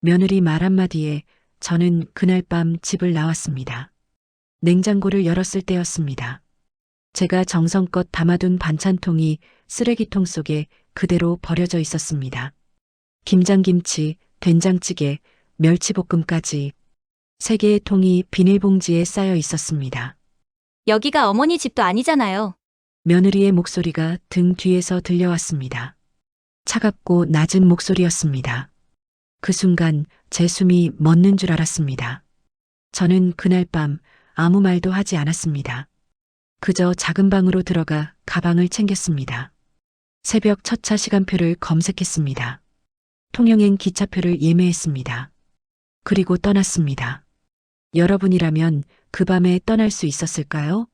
며느리 말 한마디에 저는 그날 밤 집을 나왔습니다. 냉장고를 열었을 때였습니다. 제가 정성껏 담아둔 반찬통이 쓰레기통 속에 그대로 버려져 있었습니다. 김장김치, 된장찌개, 멸치볶음까지 3개의 통이 비닐봉지에 쌓여 있었습니다. 여기가 어머니 집도 아니잖아요. 며느리의 목소리가 등 뒤에서 들려왔습니다. 차갑고 낮은 목소리였습니다. 그 순간 제 숨이 멎는 줄 알았습니다. 저는 그날 밤 아무 말도 하지 않았습니다. 그저 작은 방으로 들어가 가방을 챙겼습니다. 새벽 첫차 시간표를 검색했습니다. 통영행 기차표를 예매했습니다. 그리고 떠났습니다. 여러분이라면 그 밤에 떠날 수 있었을까요?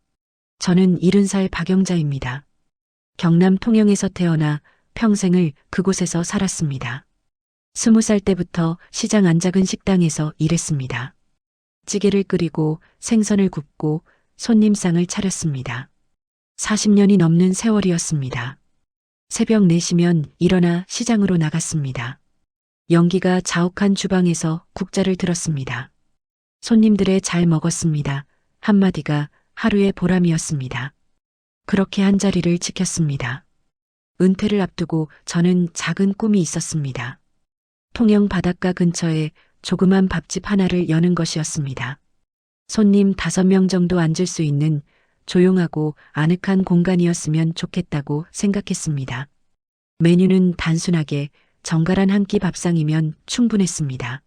저는 70살 박영자입니다. 경남 통영에서 태어나 평생을 그곳에서 살았습니다. 20살 때부터 시장 안 작은 식당에서 일했습니다. 찌개를 끓이고 생선을 굽고 손님상을 차렸습니다. 40년이 넘는 세월이었습니다. 새벽 4시면 일어나 시장으로 나갔습니다. 연기가 자욱한 주방에서 국자를 들었습니다. 손님들의 잘 먹었습니다. 한마디가 하루의 보람이었습니다. 그렇게 한 자리를 지켰습니다. 은퇴를 앞두고 저는 작은 꿈이 있었습니다. 통영 바닷가 근처에 조그만 밥집 하나를 여는 것이었습니다. 손님 5명 정도 앉을 수 있는 조용하고 아늑한 공간이었으면 좋겠다고 생각했습니다. 메뉴는 단순하게 정갈한 한 끼 밥상이면 충분했습니다.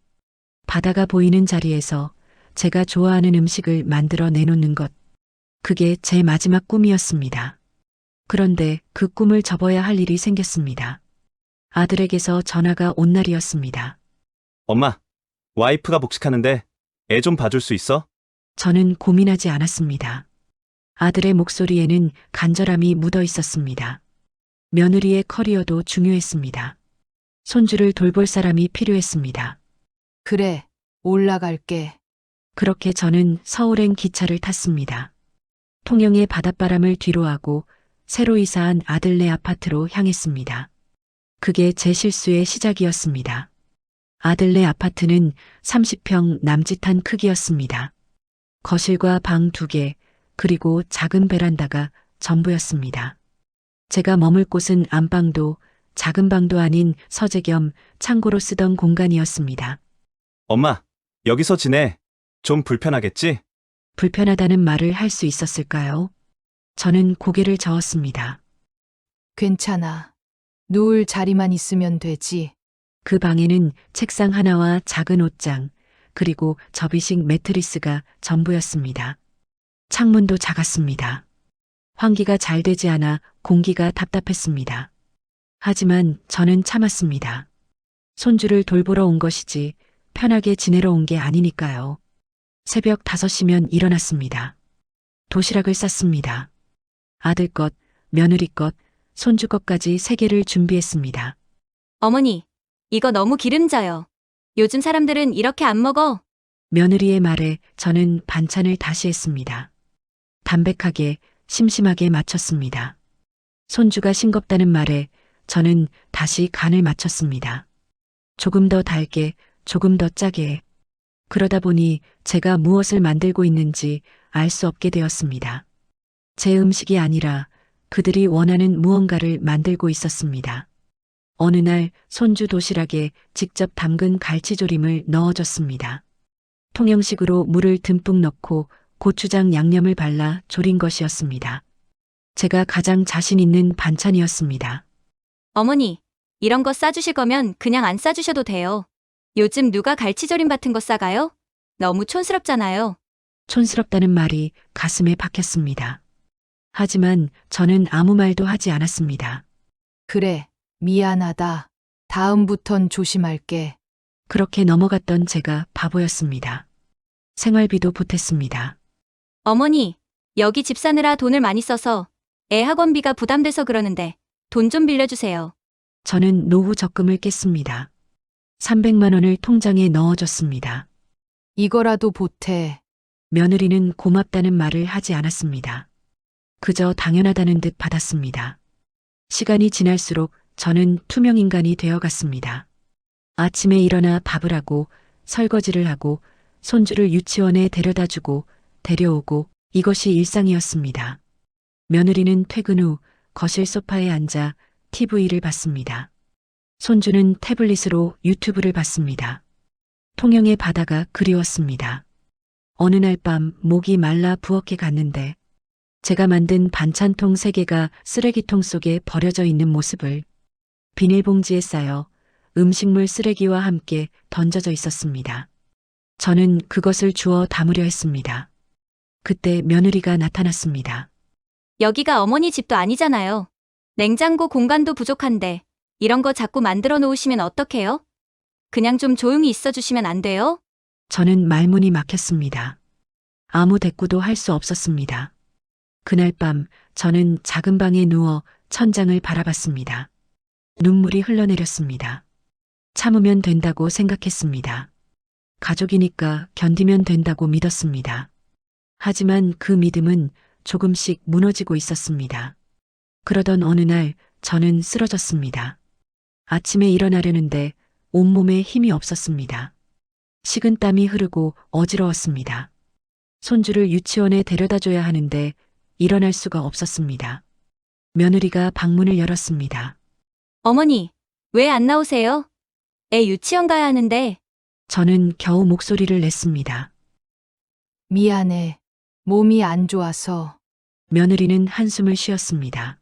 바다가 보이는 자리에서 제가 좋아하는 음식을 만들어 내놓는 것. 그게 제 마지막 꿈이었습니다. 그런데 그 꿈을 접어야 할 일이 생겼습니다. 아들에게서 전화가 온 날이었습니다. 엄마, 와이프가 복직하는데 애 좀 봐줄 수 있어? 저는 고민하지 않았습니다. 아들의 목소리에는 간절함이 묻어 있었습니다. 며느리의 커리어도 중요했습니다. 손주를 돌볼 사람이 필요했습니다. 그래, 올라갈게. 그렇게 저는 서울행 기차를 탔습니다. 통영의 바닷바람을 뒤로하고 새로 이사한 아들네 아파트로 향했습니다. 그게 제 실수의 시작이었습니다. 아들네 아파트는 30평 남짓한 크기였습니다. 거실과 방 2개, 그리고 작은 베란다가 전부였습니다. 제가 머물 곳은 안방도 작은 방도 아닌 서재 겸 창고로 쓰던 공간이었습니다. 엄마, 여기서 지내. 좀 불편하겠지? 불편하다는 말을 할 수 있었을까요? 저는 고개를 저었습니다. 괜찮아. 누울 자리만 있으면 되지. 그 방에는 책상 하나와 작은 옷장, 그리고 접이식 매트리스가 전부였습니다. 창문도 작았습니다. 환기가 잘 되지 않아 공기가 답답했습니다. 하지만 저는 참았습니다. 손주를 돌보러 온 것이지 편하게 지내러 온 게 아니니까요. 새벽 5시면 일어났습니다. 도시락을 쌌습니다. 아들 것, 며느리 것, 손주 것까지 3개를 준비했습니다. 어머니, 이거 너무 기름져요. 요즘 사람들은 이렇게 안 먹어. 며느리의 말에 저는 반찬을 다시 했습니다. 담백하게, 심심하게 맞췄습니다. 손주가 싱겁다는 말에 저는 다시 간을 맞췄습니다. 조금 더 달게, 조금 더 짜게. 그러다 보니 제가 무엇을 만들고 있는지 알 수 없게 되었습니다. 제 음식이 아니라 그들이 원하는 무언가를 만들고 있었습니다. 어느 날 손주 도시락에 직접 담근 갈치조림을 넣어줬습니다. 통영식으로 물을 듬뿍 넣고 고추장 양념을 발라 졸인 것이었습니다. 제가 가장 자신 있는 반찬이었습니다. 어머니, 이런 거 싸주실 거면 그냥 안 싸주셔도 돼요. 요즘 누가 갈치조림 같은 거 싸가요? 너무 촌스럽잖아요. 촌스럽다는 말이 가슴에 박혔습니다. 하지만 저는 아무 말도 하지 않았습니다. 그래, 미안하다. 다음부턴 조심할게. 그렇게 넘어갔던 제가 바보였습니다. 생활비도 보탰습니다. 어머니, 여기 집 사느라 돈을 많이 써서 애 학원비가 부담돼서 그러는데 돈 좀 빌려주세요. 저는 노후 적금을 깼습니다. 300만 원을 통장에 넣어줬습니다. 이거라도 보태. 며느리는 고맙다는 말을 하지 않았습니다. 그저 당연하다는 듯 받았습니다. 시간이 지날수록 저는 투명인간이 되어갔습니다. 아침에 일어나 밥을 하고 설거지를 하고 손주를 유치원에 데려다 주고 데려오고 이것이 일상이었습니다. 며느리는 퇴근 후 거실 소파에 앉아 TV를 봤습니다. 손주는 태블릿으로 유튜브를 봤습니다. 통영의 바다가 그리웠습니다. 어느 날 밤 목이 말라 부엌에 갔는데 제가 만든 반찬통 3개가 쓰레기통 속에 버려져 있는 모습을 비닐봉지에 싸여 음식물 쓰레기와 함께 던져져 있었습니다. 저는 그것을 주워 담으려 했습니다. 그때 며느리가 나타났습니다. 여기가 어머니 집도 아니잖아요. 냉장고 공간도 부족한데 이런 거 자꾸 만들어 놓으시면 어떡해요? 그냥 좀 조용히 있어 주시면 안 돼요? 저는 말문이 막혔습니다. 아무 대꾸도 할 수 없었습니다. 그날 밤 저는 작은 방에 누워 천장을 바라봤습니다. 눈물이 흘러내렸습니다. 참으면 된다고 생각했습니다. 가족이니까 견디면 된다고 믿었습니다. 하지만 그 믿음은 조금씩 무너지고 있었습니다. 그러던 어느 날 저는 쓰러졌습니다. 아침에 일어나려는데 온몸에 힘이 없었습니다. 식은땀이 흐르고 어지러웠습니다. 손주를 유치원에 데려다 줘야 하는데 일어날 수가 없었습니다. 며느리가 방문을 열었습니다. 어머니, 왜 안 나오세요? 애 유치원 가야 하는데. 저는 겨우 목소리를 냈습니다. 미안해. 몸이 안 좋아서. 며느리는 한숨을 쉬었습니다.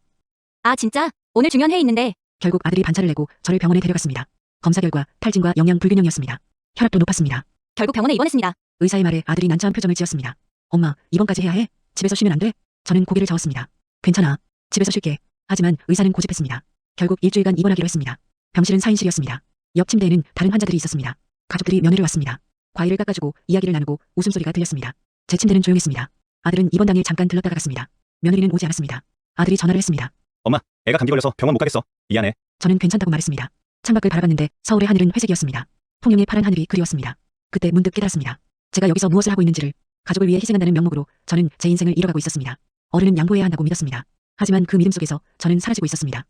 아, 진짜? 오늘 중요한 회의 있는데. 결국 아들이 반찬을 내고 저를 병원에 데려갔습니다. 검사 결과 탈진과 영양 불균형이었습니다. 혈압도 높았습니다. 결국 병원에 입원했습니다. 의사의 말에 아들이 난처한 표정을 지었습니다. 엄마, 입원까지 해야 해? 집에서 쉬면 안 돼? 저는 고개를 저었습니다. 괜찮아. 집에서 쉴게. 하지만 의사는 고집했습니다. 결국 일주일간 입원하기로 했습니다. 병실은 4인실이었습니다. 옆 침대에는 다른 환자들이 있었습니다. 가족들이 면회를 왔습니다. 과일을 깎아주고 이야기를 나누고 웃음소리가 들렸습니다. 제 침대는 조용했습니다. 아들은 입원 당일 잠깐 들렀다가 갔습니다. 며느리는 오지 않았습니다. 아들이 전화를 했습니다. 엄마, 애가 감기 걸려서 병원 못 가겠어. 미안해. 저는 괜찮다고 말했습니다. 창밖을 바라봤는데 서울의 하늘은 회색이었습니다. 통영의 파란 하늘이 그리웠습니다. 그때 문득 깨달았습니다. 제가 여기서 무엇을 하고 있는지를. 가족을 위해 희생한다는 명목으로 저는 제 인생을 잃어가고 있었습니다. 어른은 양보해야 한다고 믿었습니다. 하지만 그 믿음 속에서 저는 사라지고 있었습니다.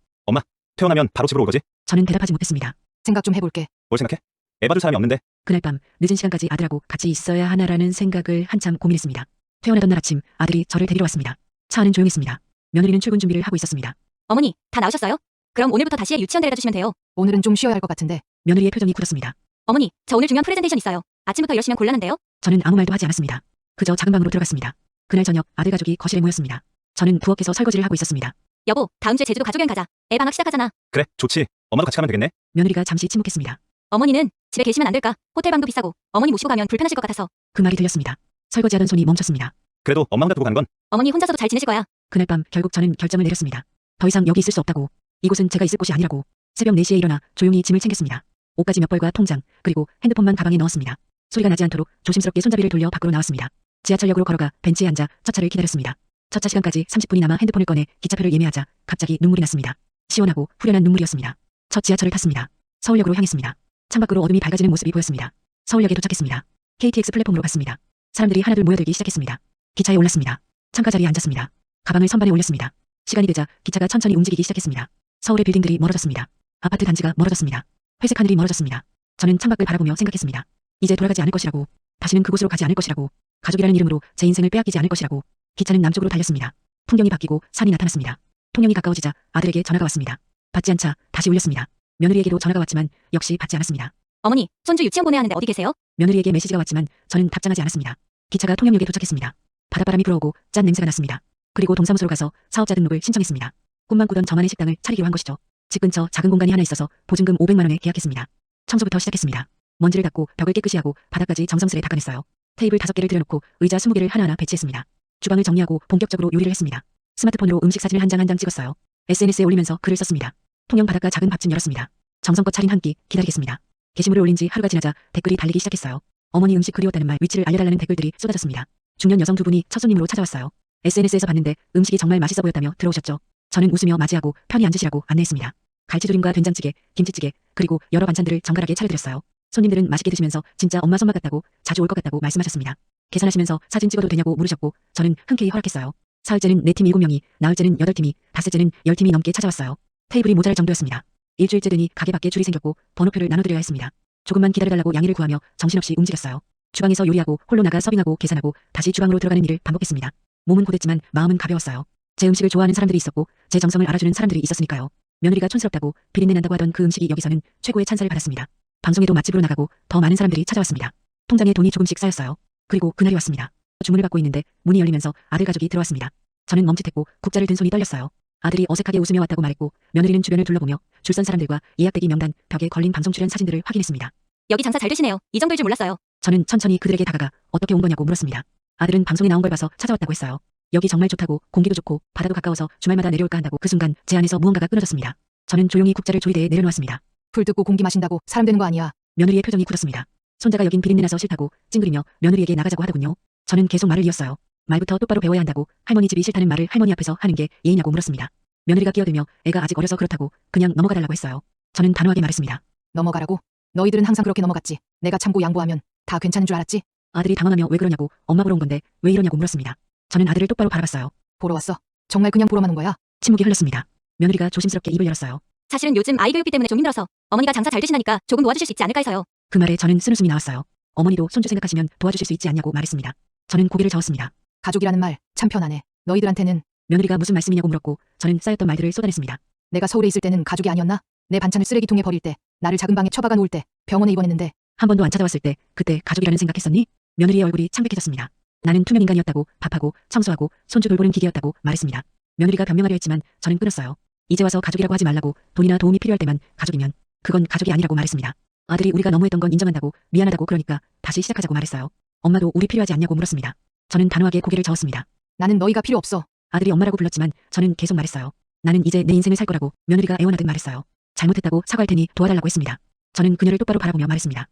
퇴원하면 바로 집으로 올 거지? 저는 대답하지 못했습니다. 생각 좀 해볼게. 뭘 생각해? 애 봐줄 사람이 없는데. 그날 밤 늦은 시간까지 아들하고 같이 있어야 하나라는 생각을 한참 고민했습니다. 퇴원하던 날 아침 아들이 저를 데리러 왔습니다. 차 안은 조용했습니다. 며느리는 출근 준비를 하고 있었습니다. 어머니, 다 나오셨어요? 그럼 오늘부터 다시 애 유치원 데려다 주시면 돼요. 오늘은 좀 쉬어야 할 것 같은데. 며느리의 표정이 굳었습니다. 어머니, 저 오늘 중요한 프레젠테이션 있어요. 아침부터 이러시면 곤란한데요? 저는 아무 말도 하지 않았습니다. 그저 작은 방으로 들어갔습니다. 그날 저녁 아들 가족이 거실에 모였습니다. 저는 부엌에서 설거지를 하고 있었습니다. 여보, 다음 주에 제주도 가족여행 가자. 애 방학 시작하잖아. 그래, 좋지. 엄마도 같이 가면 되겠네. 며느리가 잠시 침묵했습니다. 어머니는 집에 계시면 안 될까? 호텔 방도 비싸고 어머니 모시고 가면 불편하실 것 같아서. 그 말이 들렸습니다. 설거지하던 손이 멈췄습니다. 그래도 엄마 혼자 두고 가는 건 어머니 혼자서도 잘 지내실 거야. 그날 밤 결국 저는 결정을 내렸습니다. 더 이상 여기 있을 수 없다고. 이곳은 제가 있을 곳이 아니라고. 새벽 4시에 일어나 조용히 짐을 챙겼습니다. 옷가지 몇 벌과 통장, 그리고 핸드폰만 가방에 넣었습니다. 소리가 나지 않도록 조심스럽게 손잡이를 돌려 밖으로 나왔습니다. 지하철역으로 걸어가 벤치에 앉아 첫 차를 기다렸습니다. 첫 차 시간까지 30분이 남아 핸드폰을 꺼내 기차표를 예매하자 갑자기 눈물이 났습니다. 시원하고 후련한 눈물이었습니다. 첫 지하철을 탔습니다. 서울역으로 향했습니다. 창밖으로 어둠이 밝아지는 모습이 보였습니다. 서울역에 도착했습니다. KTX 플랫폼으로 갔습니다. 사람들이 하나둘 모여들기 시작했습니다. 기차에 올랐습니다. 창가 자리에 앉았습니다. 가방을 선반에 올렸습니다. 시간이 되자 기차가 천천히 움직이기 시작했습니다. 서울의 빌딩들이 멀어졌습니다. 아파트 단지가 멀어졌습니다. 회색 하늘이 멀어졌습니다. 저는 창밖을 바라보며 생각했습니다. 이제 돌아가지 않을 것이라고. 다시는 그곳으로 가지 않을 것이라고. 가족이라는 이름으로 제 인생을 빼앗기지 않을 것이라고. 기차는 남쪽으로 달렸습니다. 풍경이 바뀌고 산이 나타났습니다. 통영이 가까워지자 아들에게 전화가 왔습니다. 받지 않자 다시 울렸습니다. 며느리에게도 전화가 왔지만 역시 받지 않았습니다. 어머니, 손주 유치원 보내야 하는데 어디 계세요? 며느리에게 메시지가 왔지만 저는 답장하지 않았습니다. 기차가 통영역에 도착했습니다. 바닷바람이 불어오고 짠 냄새가 났습니다. 그리고 동사무소로 가서 사업자 등록을 신청했습니다. 꿈만 꾸던 저만의 식당을 차리기로 한 것이죠. 집 근처 작은 공간이 하나 있어서 보증금 500만 원에 계약했습니다. 청소부터 시작했습니다. 먼지를 닦고 벽을 깨끗이 하고 바닥까지 정성스레 닦아냈어요. 테이블 5개를 들여놓고 의자 20개를 하나하나 배치했습니다. 주방을 정리하고 본격적으로 요리를 했습니다. 스마트폰으로 음식 사진을 한 장 한 장 찍었어요. SNS에 올리면서 글을 썼습니다. 통영 바닷가 작은 밥집 열었습니다. 정성껏 차린 한 끼 기다리겠습니다. 게시물을 올린 지 하루가 지나자 댓글이 달리기 시작했어요. 어머니 음식 그리웠다는 말, 위치를 알려달라는 댓글들이 쏟아졌습니다. 중년 여성 2분이 첫 손님으로 찾아왔어요. SNS에서 봤는데 음식이 정말 맛있어 보였다며 들어오셨죠. 저는 웃으며 맞이하고 편히 앉으시라고 안내했습니다. 갈치조림과 된장찌개, 김치찌개, 그리고 여러 반찬들을 정갈하게 차려드렸어요. 손님들은 맛있게 드시면서 진짜 엄마 손맛 같다고, 자주 올 것 같다고 말씀하셨습니다. 계산하시면서 사진 찍어도 되냐고 물으셨고 저는 흔쾌히 허락했어요. 사흘째는 4팀 7명이, 나흘째는 8팀이, 닷새째는 10팀이 넘게 찾아왔어요. 테이블이 모자랄 정도였습니다. 일주일째 되니 가게 밖에 줄이 생겼고 번호표를 나눠드려야 했습니다. 조금만 기다려달라고 양해를 구하며 정신없이 움직였어요. 주방에서 요리하고 홀로 나가 서빙하고 계산하고 다시 주방으로 들어가는 일을 반복했습니다. 몸은 고됐지만 마음은 가벼웠어요. 제 음식을 좋아하는 사람들이 있었고 제 정성을 알아주는 사람들이 있었으니까요. 며느리가 촌스럽다고 비린내 난다고 하던 그 음식이 여기서는 최고의 찬사를 받았습니다. 방송에도 맛집으로 나가고 더 많은 사람들이 찾아왔습니다. 통장에 돈이 조금씩 쌓였어요. 그리고 그날이 왔습니다. 주문을 받고 있는데 문이 열리면서 아들 가족이 들어왔습니다. 저는 멈칫했고 국자를 든 손이 떨렸어요. 아들이 어색하게 웃으며 왔다고 말했고 며느리는 주변을 둘러보며 줄선 사람들과 예약대기 명단, 벽에 걸린 방송 출연 사진들을 확인했습니다. 여기 장사 잘 되시네요. 이 정도일 줄 몰랐어요. 저는 천천히 그들에게 다가가 어떻게 온 거냐고 물었습니다. 아들은 방송에 나온 걸 봐서 찾아왔다고 했어요. 여기 정말 좋다고, 공기도 좋고 바다도 가까워서 주말마다 내려올까 한다고. 그 순간 제 안에서 무언가가 끊어졌습니다. 저는 조용히 국자를 조리대에 내려놓았습니다. 불 뜯고 공기 마신다고 사람 되는 거 아니야. 며느리의 표정이 굳었습니다. 손자가 여긴 비린내 나서 싫다고 찡그리며 며느리에게 나가자고 하더군요. 저는 계속 말을 이었어요. 말부터 똑바로 배워야 한다고, 할머니 집이 싫다는 말을 할머니 앞에서 하는 게 예의냐고 물었습니다. 며느리가 끼어들며 애가 아직 어려서 그렇다고 그냥 넘어가 달라고 했어요. 저는 단호하게 말했습니다. 넘어가라고? 너희들은 항상 그렇게 넘어갔지. 내가 참고 양보하면 다 괜찮은 줄 알았지? 아들이 당황하며 왜 그러냐고, 엄마 보러 온 건데 왜 이러냐고 물었습니다. 저는 아들을 똑바로 바라봤어요. 보러 왔어. 정말 그냥 보러만 온 거야? 침묵이 흘렀습니다. 며느리가 조심스럽게 입을 열었어요. 사실은 요즘 아이 교육비 때문에 좀 힘들어서 어머니가 장사 잘 되시나니까 조금 도와주실 수 있지 않을까 해서요. 그 말에 저는 쓴웃음이 나왔어요. 어머니도 손주 생각하시면 도와주실 수 있지 않냐고 말했습니다. 저는 고개를 저었습니다. 가족이라는 말 참 편하네. 너희들한테는. 며느리가 무슨 말씀이냐고 물었고 저는 쌓였던 말들을 쏟아냈습니다. 내가 서울에 있을 때는 가족이 아니었나? 내 반찬을 쓰레기통에 버릴 때, 나를 작은 방에 처박아 놓을 때, 병원에 입원했는데. 한 번도 안 찾아왔을 때 그때 가족이라는 생각했었니? 며느리의 얼굴이 창백해졌습니다. 나는 투명 인간이었다고, 밥하고 청소하고 손주 돌보는 기계였다고 말했습니다. 며느리가 변명하려 했지만 저는 끊었어요. 이제 와서 가족이라고 하지 말라고, 돈이나 도움이 필요할 때만 가족이면 그건 가족이 아니라고 말했습니다. 아들이 우리가 너무했던 건 인정한다고, 미안하다고, 그러니까 다시 시작하자고 말했어요. 엄마도 우리 필요하지 않냐고 물었습니다. 저는 단호하게 고개를 저었습니다. 나는 너희가 필요 없어. 아들이 엄마라고 불렀지만 저는 계속 말했어요. 나는 이제 내 인생을 살 거라고. 며느리가 애원하듯 말했어요. 잘못했다고 사과할 테니 도와달라고 했습니다. 저는 그녀를 똑바로 바라보며 말했습니다.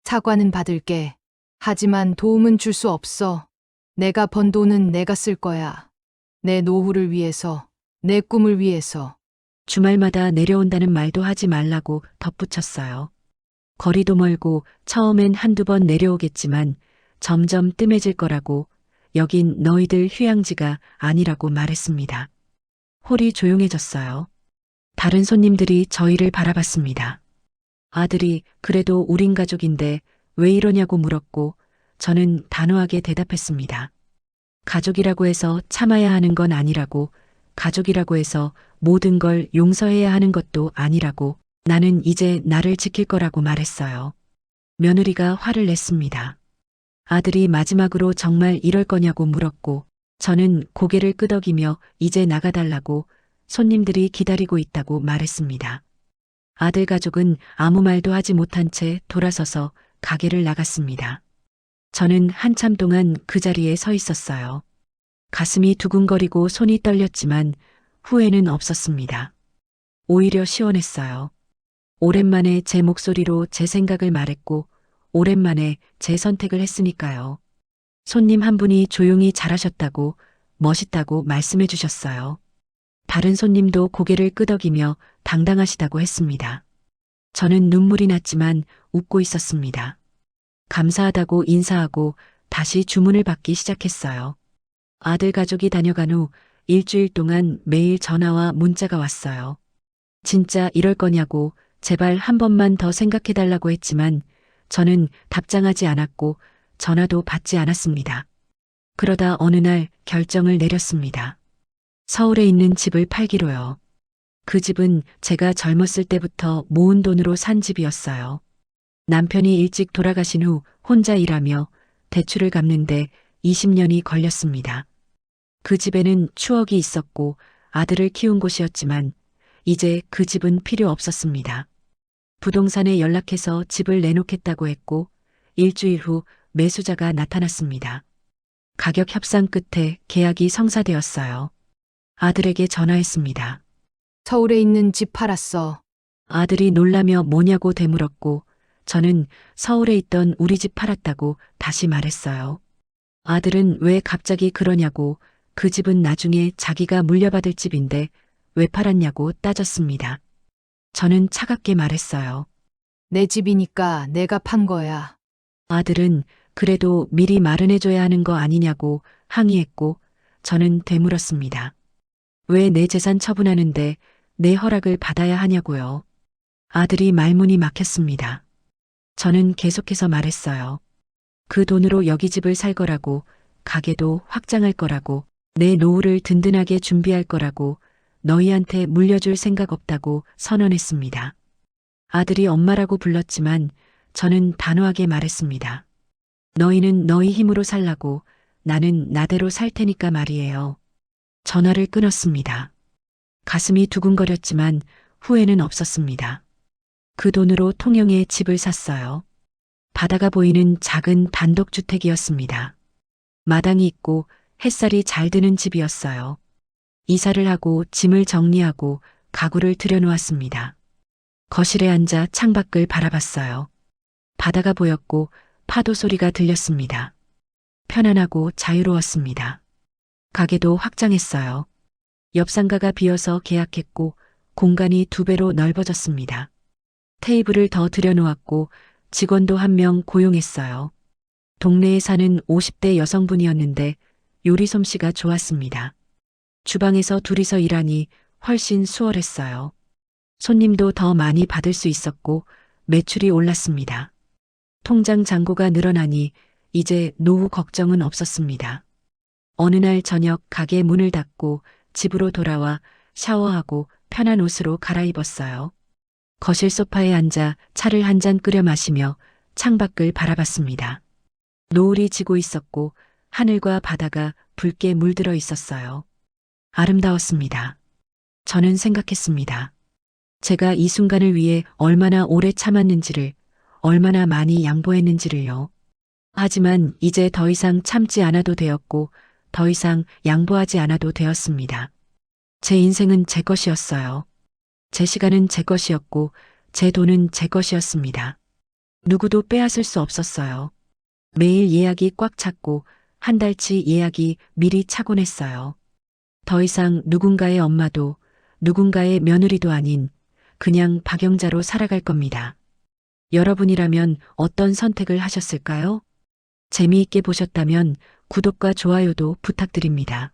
사과는 받을게. 하지만 도움은 줄 수 없어. 내가 번 돈은 내가 쓸 거야. 내 노후를 위해서, 내 꿈을 위해서. 주말마다 내려온다는 말도 하지 말라고 덧붙였어요. 거리도 멀고 처음엔 한두 번 내려오겠지만 점점 뜸해질 거라고, 여긴 너희들 휴양지가 아니라고 말했습니다. 홀이 조용해졌어요. 다른 손님들이 저희를 바라봤습니다. 아들이 그래도 우린 가족인데 왜 이러냐고 물었고 저는 단호하게 대답했습니다. 가족이라고 해서 참아야 하는 건 아니라고, 가족이라고 해서 모든 걸 용서해야 하는 것도 아니라고, 나는 이제 나를 지킬 거라고 말했어요. 며느리가 화를 냈습니다. 아들이 마지막으로 정말 이럴 거냐고 물었고 저는 고개를 끄덕이며 이제 나가달라고, 손님들이 기다리고 있다고 말했습니다. 아들 가족은 아무 말도 하지 못한 채 돌아서서 가게를 나갔습니다. 저는 한참 동안 그 자리에 서 있었어요. 가슴이 두근거리고 손이 떨렸지만 후회는 없었습니다. 오히려 시원했어요. 오랜만에 제 목소리로 제 생각을 말했고 오랜만에 제 선택을 했으니까요. 손님 한 분이 조용히 잘하셨다고, 멋있다고 말씀해 주셨어요. 다른 손님도 고개를 끄덕이며 당당하시다고 했습니다. 저는 눈물이 났지만 웃고 있었습니다. 감사하다고 인사하고 다시 주문을 받기 시작했어요. 아들 가족이 다녀간 후 일주일 동안 매일 전화와 문자가 왔어요. 진짜 이럴 거냐고, 제발 한 번만 더 생각해달라고 했지만 저는 답장하지 않았고 전화도 받지 않았습니다. 그러다 어느 날 결정을 내렸습니다. 서울에 있는 집을 팔기로요. 그 집은 제가 젊었을 때부터 모은 돈으로 산 집이었어요. 남편이 일찍 돌아가신 후 혼자 일하며 대출을 갚는데 20년이 걸렸습니다. 그 집에는 추억이 있었고 아들을 키운 곳이었지만 이제 그 집은 필요 없었습니다. 부동산에 연락해서 집을 내놓겠다고 했고 일주일 후 매수자가 나타났습니다. 가격 협상 끝에 계약이 성사되었어요. 아들에게 전화했습니다. 서울에 있는 집 팔았어. 아들이 놀라며 뭐냐고 되물었고 저는 서울에 있던 우리 집 팔았다고 다시 말했어요. 아들은 왜 갑자기 그러냐고, 그 집은 나중에 자기가 물려받을 집인데 왜 팔았냐고 따졌습니다. 저는 차갑게 말했어요. 내 집이니까 내가 판 거야. 아들은 그래도 미리 마련해줘야 하는 거 아니냐고 항의했고 저는 되물었습니다. 왜 내 재산 처분하는데 내 허락을 받아야 하냐고요. 아들이 말문이 막혔습니다. 저는 계속해서 말했어요. 그 돈으로 여기 집을 살 거라고, 가게도 확장할 거라고, 내 노후를 든든하게 준비할 거라고, 너희한테 물려줄 생각 없다고 선언했습니다. 아들이 엄마라고 불렀지만 저는 단호하게 말했습니다. 너희는 너희 힘으로 살라고, 나는 나대로 살 테니까 말이에요. 전화를 끊었습니다. 가슴이 두근거렸지만 후회는 없었습니다. 그 돈으로 통영에 집을 샀어요. 바다가 보이는 작은 단독주택이었습니다. 마당이 있고 햇살이 잘 드는 집이었어요. 이사를 하고 짐을 정리하고 가구를 들여놓았습니다. 거실에 앉아 창밖을 바라봤어요. 바다가 보였고 파도 소리가 들렸습니다. 편안하고 자유로웠습니다. 가게도 확장했어요. 옆 상가가 비어서 계약했고 공간이 2배로 넓어졌습니다. 테이블을 더 들여놓았고 직원도 1명 고용했어요. 동네에 사는 50대 여성분이었는데 요리 솜씨가 좋았습니다. 주방에서 둘이서 일하니 훨씬 수월했어요. 손님도 더 많이 받을 수 있었고 매출이 올랐습니다. 통장 잔고가 늘어나니 이제 노후 걱정은 없었습니다. 어느 날 저녁 가게 문을 닫고 집으로 돌아와 샤워하고 편한 옷으로 갈아입었어요. 거실 소파에 앉아 차를 1잔 끓여 마시며 창밖을 바라봤습니다. 노을이 지고 있었고 하늘과 바다가 붉게 물들어 있었어요. 아름다웠습니다. 저는 생각했습니다. 제가 이 순간을 위해 얼마나 오래 참았는지를, 얼마나 많이 양보했는지를요. 하지만 이제 더 이상 참지 않아도 되었고 더 이상 양보하지 않아도 되었습니다. 제 인생은 제 것이었어요. 제 시간은 제 것이었고 제 돈은 제 것이었습니다. 누구도 빼앗을 수 없었어요. 매일 예약이 꽉 찼고 한 달치 예약이 미리 차곤 했어요. 더 이상 누군가의 엄마도 누군가의 며느리도 아닌 그냥 박영자로 살아갈 겁니다. 여러분이라면 어떤 선택을 하셨을까요? 재미있게 보셨다면 구독과 좋아요도 부탁드립니다.